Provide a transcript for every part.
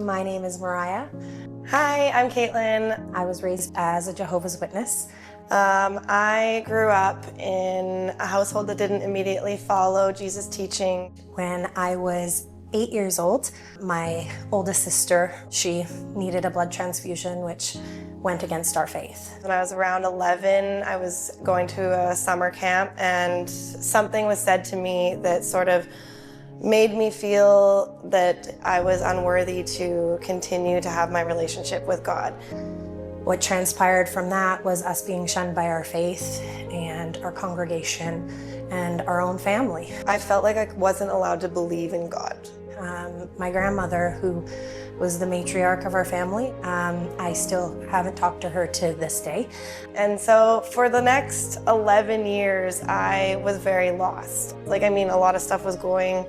My name is Mariah. Hi, I'm Kaitlin. I was raised as a Jehovah's Witness. I grew up in a household that didn't immediately follow Jesus' teaching. When I was 8 years old, my oldest sister, she needed a blood transfusion, which went against our faith. When I was around 11, I was going to a summer camp, and something was said to me that sort of made me feel that I was unworthy to continue to have my relationship with God. What transpired from that was us being shunned by our faith and our congregation and our own family. I felt like I wasn't allowed to believe in God. My grandmother, who was the matriarch of our family, I still haven't talked to her to this day. And so for the next 11 years, I was very lost. A lot of stuff was going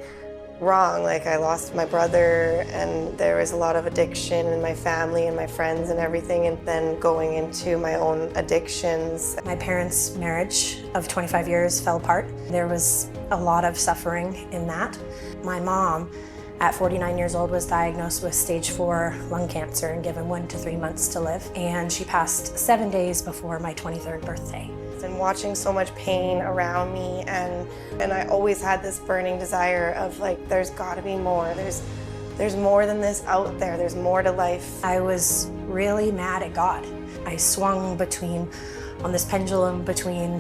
wrong. I lost my brother, and there was a lot of addiction in my family and my friends and everything, and then going into my own addictions. My parents' marriage of 25 years fell apart. There was a lot of suffering in that. My mom, at 49 years old, was diagnosed with stage 4 lung cancer and given 1 to 3 months to live, and she passed 7 days before my 23rd birthday. And watching so much pain around me, and I always had this burning desire of there's gotta be more. There's more than this out there. There's more to life. I was really mad at God. I swung on this pendulum between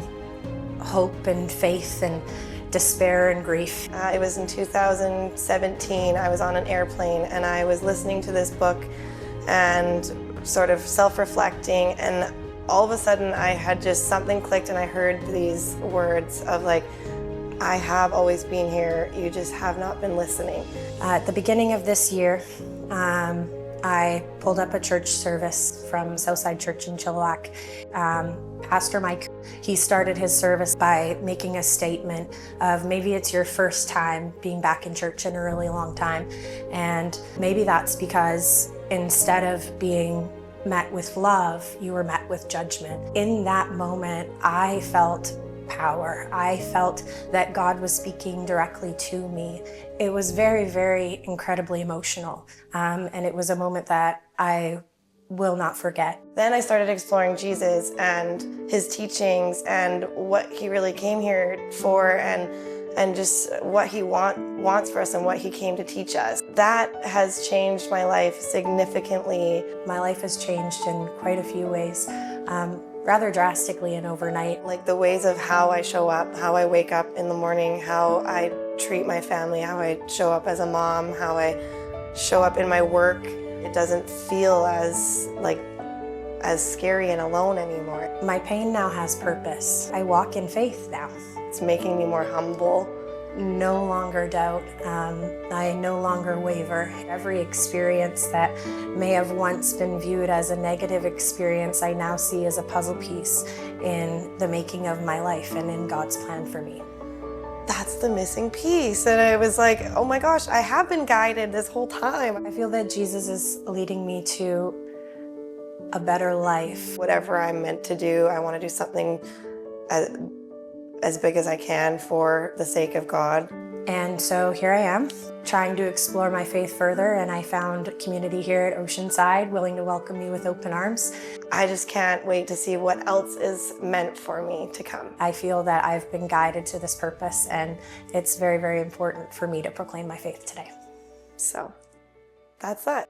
hope and faith and despair and grief. It was in 2017. I was on an airplane and I was listening to this book and sort of self-reflecting, and all of a sudden I had just something clicked, and I heard these words of I have always been here, you just have not been listening. At the beginning of this year, I pulled up a church service from Southside Church in Chilliwack. Pastor Mike, he started his service by making a statement of maybe it's your first time being back in church in a really long time, and maybe that's because instead of being met with love, you were met with judgment. In that moment, I felt power. I felt that God was speaking directly to me. It was very, very incredibly emotional, and it was a moment that I will not forget. Then I started exploring Jesus and his teachings and what he really came here for, and just what he wants for us and what he came to teach us. That has changed my life significantly. My life has changed in quite a few ways, rather drastically and overnight. The ways of how I show up, how I wake up in the morning, how I treat my family, how I show up as a mom, how I show up in my work. It doesn't feel as scary and alone anymore. My pain now has purpose. I walk in faith now. It's making me more humble. No longer doubt. I no longer waver. Every experience that may have once been viewed as a negative experience, I now see as a puzzle piece in the making of my life and in God's plan for me. That's the missing piece. And I was like, oh my gosh, I have been guided this whole time. I feel that Jesus is leading me to a better life. Whatever I'm meant to do, I want to do something as big as I can for the sake of God. And so here I am, trying to explore my faith further, and I found community here at Oceanside willing to welcome me with open arms. I just can't wait to see what else is meant for me to come. I feel that I've been guided to this purpose, and it's very, very important for me to proclaim my faith today. So that's that.